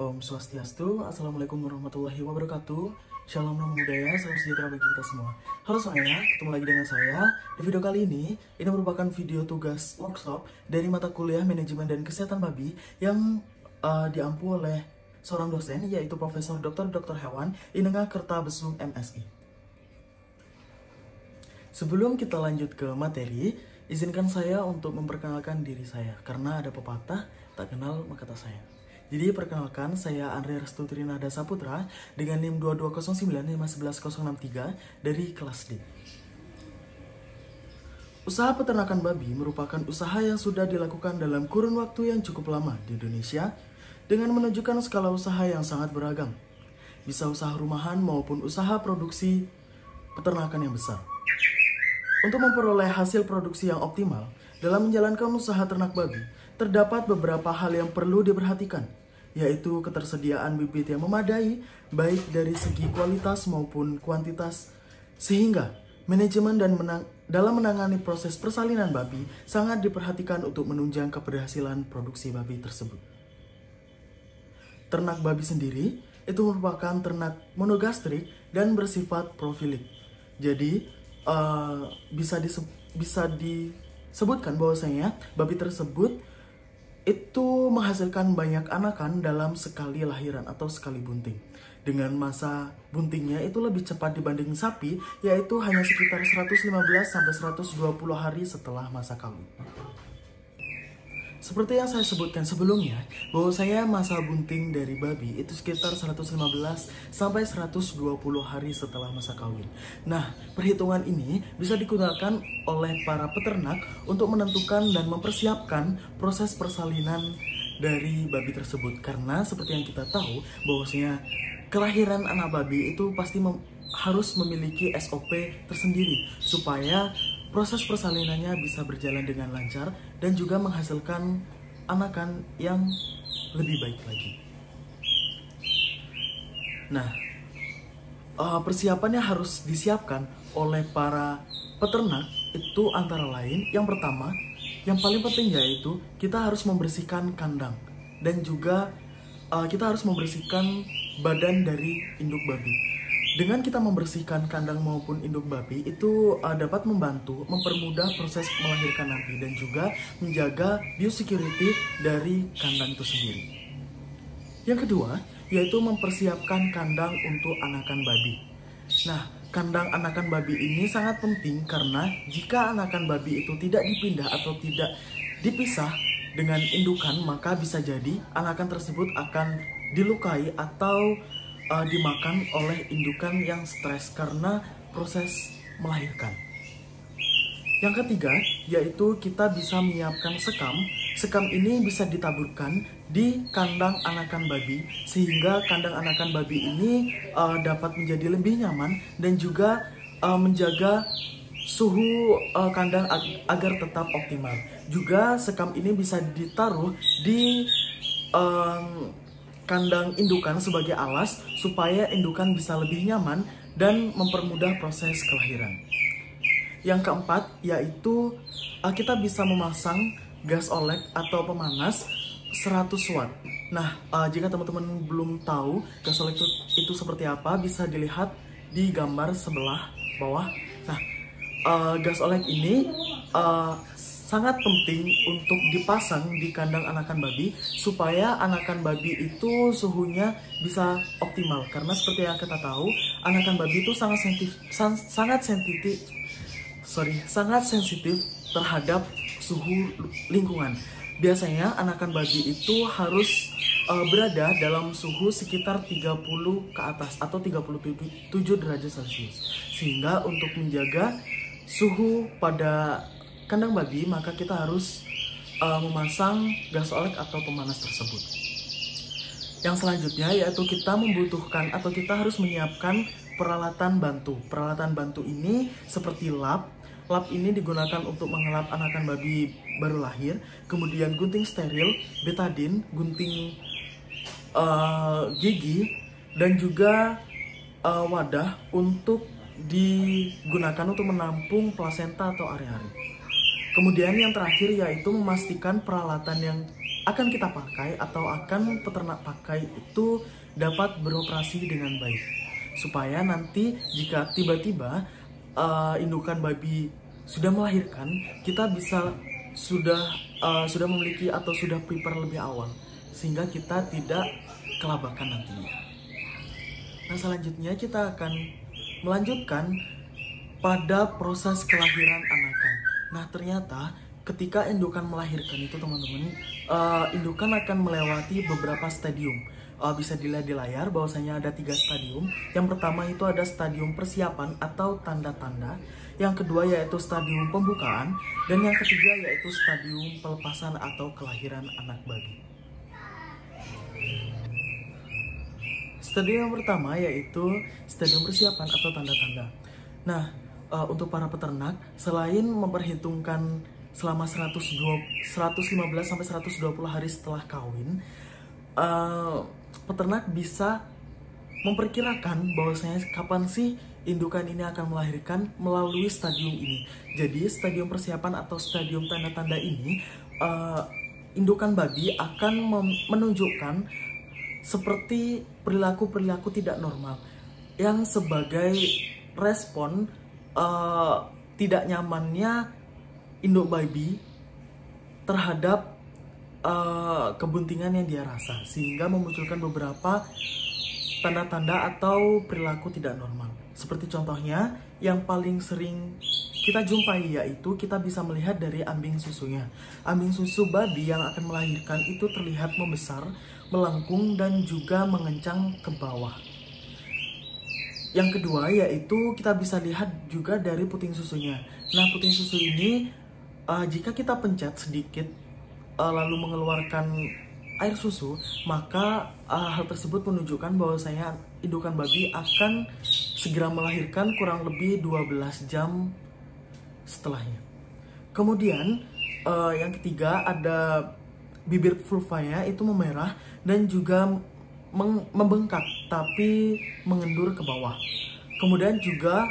Om Swastiastu, Assalamualaikum warahmatullahi wabarakatuh. Shalom Namo Buddhaya, salam sejahtera bagi kita semua. Halo semuanya, ketemu lagi dengan saya. Di video kali ini merupakan video tugas workshop dari mata kuliah Manajemen dan Kesehatan Babi yang diampu oleh seorang dosen, yaitu Profesor Dr. Hewan Inengah Kertabesung MSI. Sebelum kita lanjut ke materi, izinkan saya untuk memperkenalkan diri saya, karena ada pepatah, tak kenal maka tak sayang. Jadi perkenalkan, saya Andre Restu Trinada Saputra dengan NIM 2209511063 dari kelas D. Usaha peternakan babi merupakan usaha yang sudah dilakukan dalam kurun waktu yang cukup lama di Indonesia dengan menunjukkan skala usaha yang sangat beragam. Bisa usaha rumahan maupun usaha produksi peternakan yang besar. Untuk memperoleh hasil produksi yang optimal dalam menjalankan usaha ternak babi, terdapat beberapa hal yang perlu diperhatikan, yaitu ketersediaan bibit yang memadai, baik dari segi kualitas maupun kuantitas, sehingga manajemen dalam menangani proses persalinan babi sangat diperhatikan untuk menunjang keberhasilan produksi babi tersebut. Ternak babi sendiri itu merupakan ternak monogastrik dan bersifat profilik. Jadi bisa disebutkan bahwasanya babi tersebut itu menghasilkan banyak anakan dalam sekali lahiran atau sekali bunting. Dengan masa buntingnya itu lebih cepat dibanding sapi, yaitu hanya sekitar 115-120 hari setelah masa kawin. Seperti yang saya sebutkan sebelumnya, bahwasanya masa bunting dari babi itu sekitar 115-120 hari setelah masa kawin. Nah, perhitungan ini bisa digunakan oleh para peternak untuk menentukan dan mempersiapkan proses persalinan dari babi tersebut. Karena seperti yang kita tahu, bahwasanya kelahiran anak babi itu pasti harus memiliki SOP tersendiri supaya proses persalinannya bisa berjalan dengan lancar dan juga menghasilkan anakan yang lebih baik lagi. Nah, persiapannya harus disiapkan oleh para peternak itu antara lain, yang pertama, yang paling penting yaitu kita harus membersihkan kandang dan juga kita harus membersihkan badan dari induk babi. Dengan kita membersihkan kandang maupun induk babi itu dapat membantu mempermudah proses melahirkan nanti dan juga menjaga biosecurity dari kandang itu sendiri. Yang kedua, yaitu mempersiapkan kandang untuk anakan babi. Nah, kandang anakan babi ini sangat penting karena jika anakan babi itu tidak dipindah atau tidak dipisah dengan indukan, maka bisa jadi anakan tersebut akan dilukai atau dimakan oleh indukan yang stres karena proses melahirkan. Yang ketiga, yaitu kita bisa menyiapkan sekam. Sekam ini bisa ditaburkan di kandang anakan babi sehingga kandang anakan babi ini dapat menjadi lebih nyaman dan juga menjaga suhu kandang agar tetap optimal. Juga sekam ini bisa ditaruh di kandang indukan sebagai alas supaya indukan bisa lebih nyaman dan mempermudah proses kelahiran. Yang keempat, yaitu kita bisa memasang gas olek atau pemanas 100 watt. Nah, jika teman-teman belum tahu gas olek itu seperti apa, bisa dilihat di gambar sebelah bawah. Nah, gas olek ini sangat penting untuk dipasang di kandang anakan babi supaya anakan babi itu suhunya bisa optimal. Karena seperti yang kita tahu, anakan babi itu sangat sensitif terhadap suhu lingkungan. Biasanya anakan babi itu harus berada dalam suhu sekitar 30 ke atas atau 37 derajat Celcius. Sehingga untuk menjaga suhu pada kandang babi, maka kita harus memasang gas olek atau pemanas tersebut. Yang selanjutnya yaitu kita membutuhkan atau kita harus menyiapkan peralatan bantu. Peralatan bantu ini seperti lap. Lap ini digunakan untuk mengelap anakan babi baru lahir. Kemudian gunting steril, betadin, gunting gigi, dan juga wadah untuk digunakan untuk menampung plasenta atau ari-ari. Kemudian yang terakhir yaitu memastikan peralatan yang akan kita pakai atau akan peternak pakai itu dapat beroperasi dengan baik, supaya nanti jika tiba-tiba indukan babi sudah melahirkan, kita sudah memiliki atau sudah prepare lebih awal, sehingga kita tidak kelabakan nantinya. Nah, selanjutnya kita akan melanjutkan pada proses kelahiran anakan. Nah, ternyata ketika indukan melahirkan itu teman-teman, indukan akan melewati beberapa stadium. Bisa dilihat di layar bahwasanya ada 3 stadium. Yang pertama itu ada stadium persiapan atau tanda-tanda. Yang kedua yaitu stadium pembukaan. Dan yang ketiga yaitu stadium pelepasan atau kelahiran anak babi. Stadium yang pertama yaitu stadium persiapan atau tanda-tanda. Nah, untuk para peternak, selain memperhitungkan selama 115 sampai 120 hari setelah kawin, peternak bisa memperkirakan bahwasanya kapan sih indukan ini akan melahirkan melalui stadium ini. Jadi stadium persiapan atau stadium tanda-tanda ini, indukan babi akan menunjukkan seperti perilaku-perilaku tidak normal yang sebagai respon tidak nyamannya induk babi terhadap kebuntingan yang dia rasa, sehingga memunculkan beberapa tanda-tanda atau perilaku tidak normal. Seperti contohnya yang paling sering kita jumpai yaitu kita bisa melihat dari ambing susunya. Ambing susu babi yang akan melahirkan itu terlihat membesar, melengkung, dan juga mengencang ke bawah. Yang kedua yaitu kita bisa lihat juga dari puting susunya. Nah, puting susu ini jika kita pencet sedikit lalu mengeluarkan air susu, maka hal tersebut menunjukkan bahwasanya indukan babi akan segera melahirkan kurang lebih 12 jam setelahnya. Kemudian yang ketiga ada bibir vulvanya itu memerah dan juga membengkak tapi mengendur ke bawah. Kemudian juga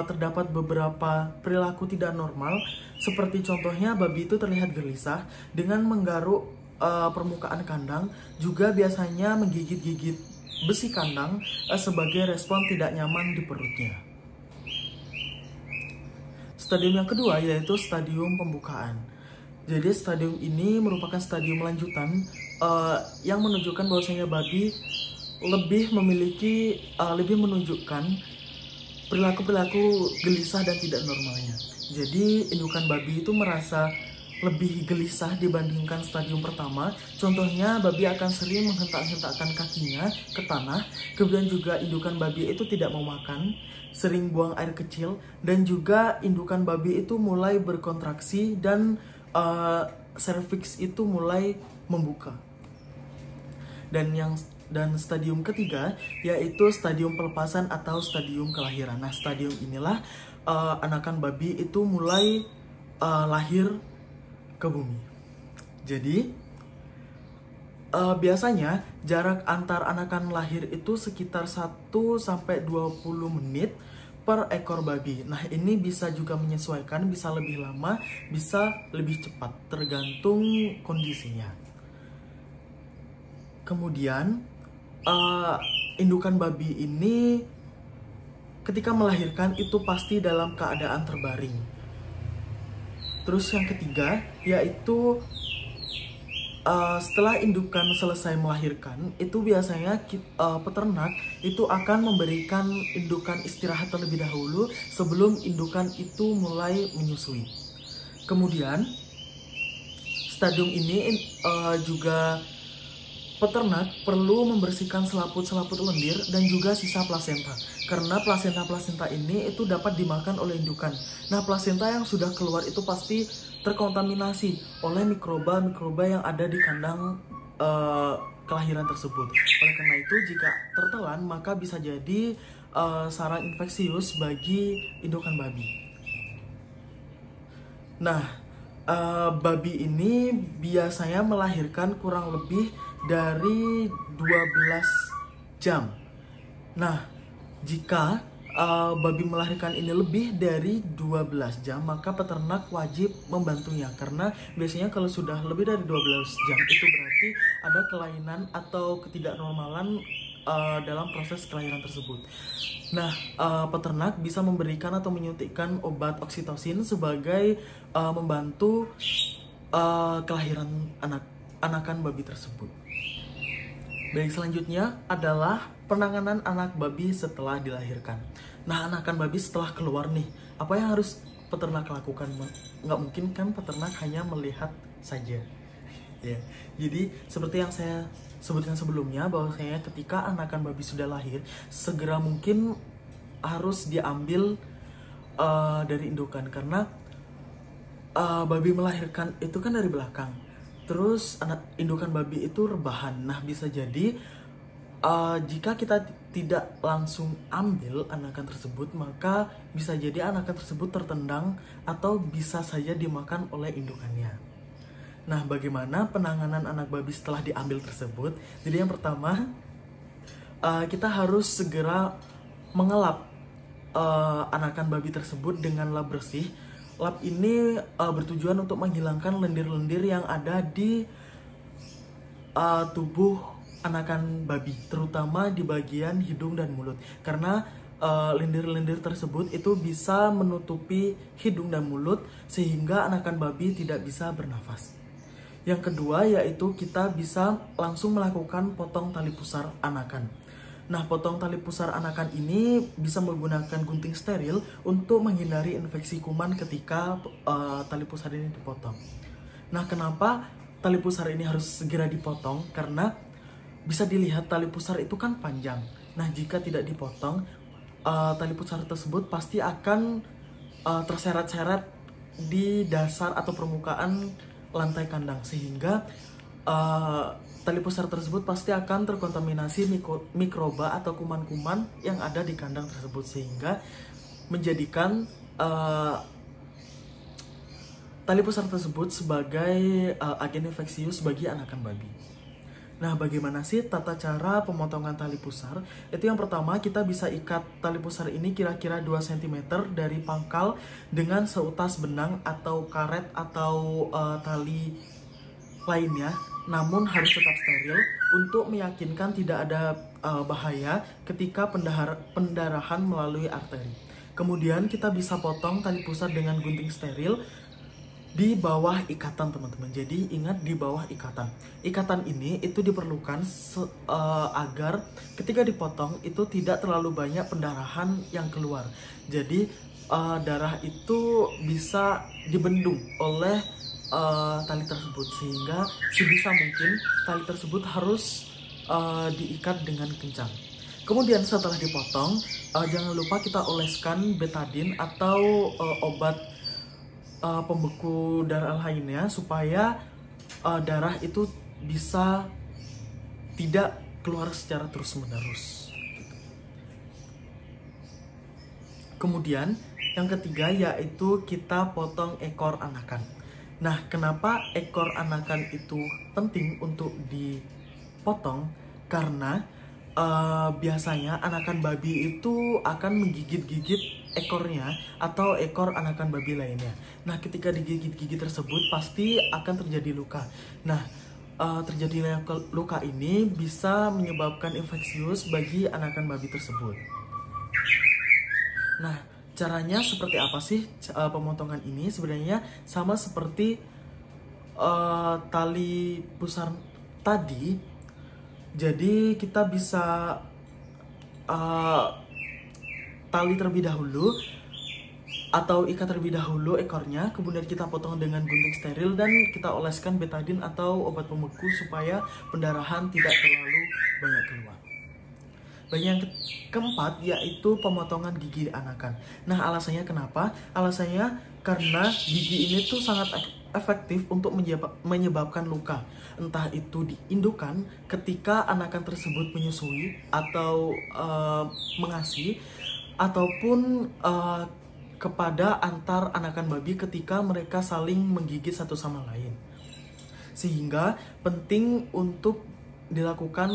terdapat beberapa perilaku tidak normal, seperti contohnya babi itu terlihat gelisah dengan menggaruk permukaan kandang, juga biasanya menggigit-gigit besi kandang sebagai respon tidak nyaman di perutnya. Stadium yang kedua yaitu stadium pembukaan. Jadi stadium ini merupakan stadium lanjutan yang menunjukkan bahwasanya babi lebih menunjukkan perilaku-perilaku gelisah dan tidak normalnya. Jadi indukan babi itu merasa lebih gelisah dibandingkan stadium pertama. Contohnya babi akan sering menghentak-hentakkan kakinya ke tanah. Kemudian juga indukan babi itu tidak mau makan, sering buang air kecil, dan juga indukan babi itu mulai berkontraksi dan serviks itu mulai membuka. Dan stadium ketiga yaitu stadium pelepasan atau stadium kelahiran. Nah, stadium inilah anakan babi itu mulai lahir ke bumi. Jadi biasanya jarak antar anakan lahir itu sekitar 1-20 menit per ekor babi. Nah, ini bisa juga menyesuaikan, bisa lebih lama, bisa lebih cepat, tergantung kondisinya. Kemudian indukan babi ini ketika melahirkan itu pasti dalam keadaan terbaring. Terus yang ketiga yaitu setelah indukan selesai melahirkan, itu biasanya peternak itu akan memberikan indukan istirahat terlebih dahulu sebelum indukan itu mulai menyusui. Kemudian stadium ini juga peternak perlu membersihkan selaput-selaput lendir dan juga sisa plasenta, karena plasenta-plasenta ini itu dapat dimakan oleh indukan. Nah, plasenta yang sudah keluar itu pasti terkontaminasi oleh mikroba-mikroba yang ada di kandang kelahiran tersebut. Oleh karena itu, jika tertelan maka bisa jadi sarang infeksius bagi indukan babi. Nah, babi ini biasanya melahirkan kurang lebih dari 12 jam. Nah, jika babi melahirkan ini lebih dari 12 jam, maka peternak wajib membantunya. Karena biasanya kalau sudah lebih dari 12 jam itu berarti ada kelainan atau ketidaknormalan dalam proses kelahiran tersebut. Nah, peternak bisa memberikan atau menyuntikkan obat oksitosin sebagai membantu kelahiran anakan babi tersebut. Baik, selanjutnya adalah penanganan anak babi setelah dilahirkan. Nah, anakan babi setelah keluar nih, apa yang harus peternak lakukan? Nggak mungkin kan peternak hanya melihat saja. Ya, jadi seperti yang saya sebutkan sebelumnya, bahwasanya ketika anakan babi sudah lahir, segera mungkin harus diambil dari indukan, karena babi melahirkan itu kan dari belakang. Terus anak indukan babi itu rebahan. Nah, bisa jadi jika kita tidak langsung ambil anakan tersebut, maka bisa jadi anakan tersebut tertendang atau bisa saja dimakan oleh indukannya. Nah, bagaimana penanganan anak babi setelah diambil tersebut? Jadi yang pertama, kita harus segera mengelap anakan babi tersebut dengan lap bersih. Lap ini bertujuan untuk menghilangkan lendir-lendir yang ada di tubuh anakan babi, terutama di bagian hidung dan mulut. Karena lendir-lendir tersebut itu bisa menutupi hidung dan mulut sehingga anakan babi tidak bisa bernafas. Yang kedua yaitu kita bisa langsung melakukan potong tali pusar anakan. Nah, potong tali pusar anakan ini bisa menggunakan gunting steril untuk menghindari infeksi kuman ketika tali pusar ini dipotong. Nah, kenapa tali pusar ini harus segera dipotong? Karena bisa dilihat tali pusar itu kan panjang. Nah, jika tidak dipotong, tali pusar tersebut pasti akan terseret-seret di dasar atau permukaan lantai kandang, sehingga tali pusar tersebut pasti akan terkontaminasi mikroba atau kuman-kuman yang ada di kandang tersebut, sehingga menjadikan tali pusar tersebut sebagai agen infeksius bagi anakan babi. Nah, bagaimana sih tata cara pemotongan tali pusar? Itu yang pertama, kita bisa ikat tali pusar ini kira-kira 2 cm dari pangkal dengan seutas benang atau karet atau tali lainnya, namun harus tetap steril untuk meyakinkan tidak ada bahaya ketika pendarahan melalui arteri. Kemudian kita bisa potong tali pusar dengan gunting steril di bawah ikatan, teman-teman. Jadi ingat, di bawah ikatan. Ikatan ini itu diperlukan agar ketika dipotong itu tidak terlalu banyak pendarahan yang keluar. Jadi darah itu bisa dibendung oleh tali tersebut, sehingga sebisa mungkin tali tersebut harus diikat dengan kencang. Kemudian setelah dipotong, jangan lupa kita oleskan betadine atau obat pembeku darah lainnya, supaya darah itu bisa tidak keluar secara terus-menerus. Kemudian yang ketiga yaitu kita potong ekor anakan. Nah, kenapa ekor anakan itu penting untuk dipotong? Karena biasanya anakan babi itu akan menggigit-gigit ekornya atau ekor anakan babi lainnya. Nah, ketika digigit-gigit tersebut pasti akan terjadi luka. Nah, terjadinya luka ini bisa menyebabkan infeksius bagi anakan babi tersebut. Nah, caranya seperti apa sih pemotongan ini? Sebenarnya sama seperti tali pusar tadi. Jadi kita bisa tali terlebih dahulu atau ikat terlebih dahulu ekornya, kemudian kita potong dengan gunting steril dan kita oleskan betadine atau obat pembeku supaya pendarahan tidak terlalu banyak keluar. Dan yang keempat yaitu pemotongan gigi anakan. Nah, alasannya kenapa? Alasannya karena gigi ini tuh sangat efektif untuk menyebabkan luka. Entah itu di indukan ketika anakan tersebut menyusui atau mengasi, ataupun kepada antar anakan babi ketika mereka saling menggigit satu sama lain. Sehingga penting untuk dilakukan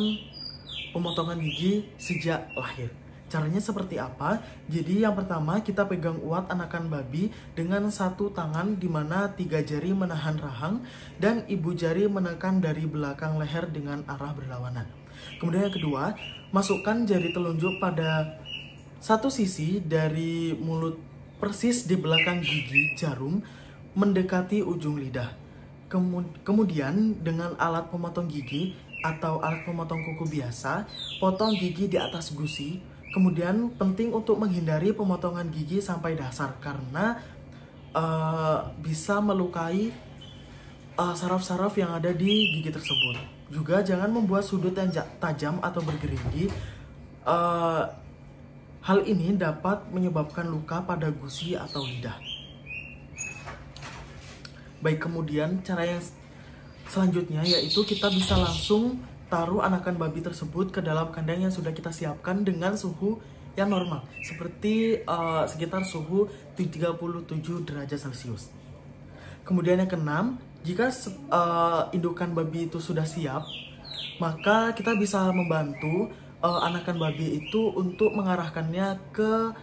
pemotongan gigi sejak lahir. Caranya seperti apa? Jadi yang pertama kita pegang uat anakan babi dengan satu tangan di mana 3 jari menahan rahang dan ibu jari menekan dari belakang leher dengan arah berlawanan. Kemudian yang kedua, masukkan jari telunjuk pada satu sisi dari mulut persis di belakang gigi jarum mendekati ujung lidah. Kemudian dengan alat pemotong gigi atau alat pemotong kuku biasa, potong gigi di atas gusi. Kemudian penting untuk menghindari pemotongan gigi sampai dasar karena bisa melukai saraf-saraf yang ada di gigi tersebut. Juga jangan membuat sudut yang tajam atau bergerigi. Hal ini dapat menyebabkan luka pada gusi atau lidah. Baik, kemudian cara yang selanjutnya yaitu kita bisa langsung taruh anakan babi tersebut ke dalam kandang yang sudah kita siapkan dengan suhu yang normal, seperti sekitar suhu 37 derajat Celcius. Kemudian yang keenam, jika indukan babi itu sudah siap, maka kita bisa membantu anakan babi itu untuk mengarahkannya ke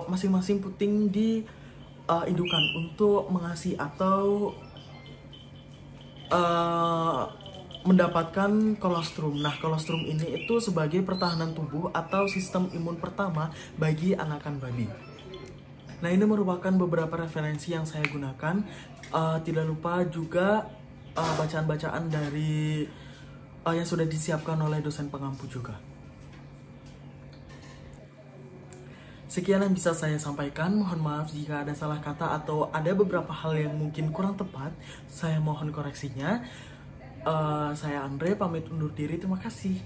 masing-masing puting di indukan untuk mengasi atau mendapatkan kolostrum. Nah, kolostrum ini itu sebagai pertahanan tubuh atau sistem imun pertama bagi anakan babi. Nah, ini merupakan beberapa referensi yang saya gunakan. Tidak lupa juga bacaan-bacaan dari yang sudah disiapkan oleh dosen pengampu juga. Sekian yang bisa saya sampaikan. Mohon maaf jika ada salah kata atau ada beberapa hal yang mungkin kurang tepat. Saya mohon koreksinya. Saya Andre, pamit undur diri. Terima kasih.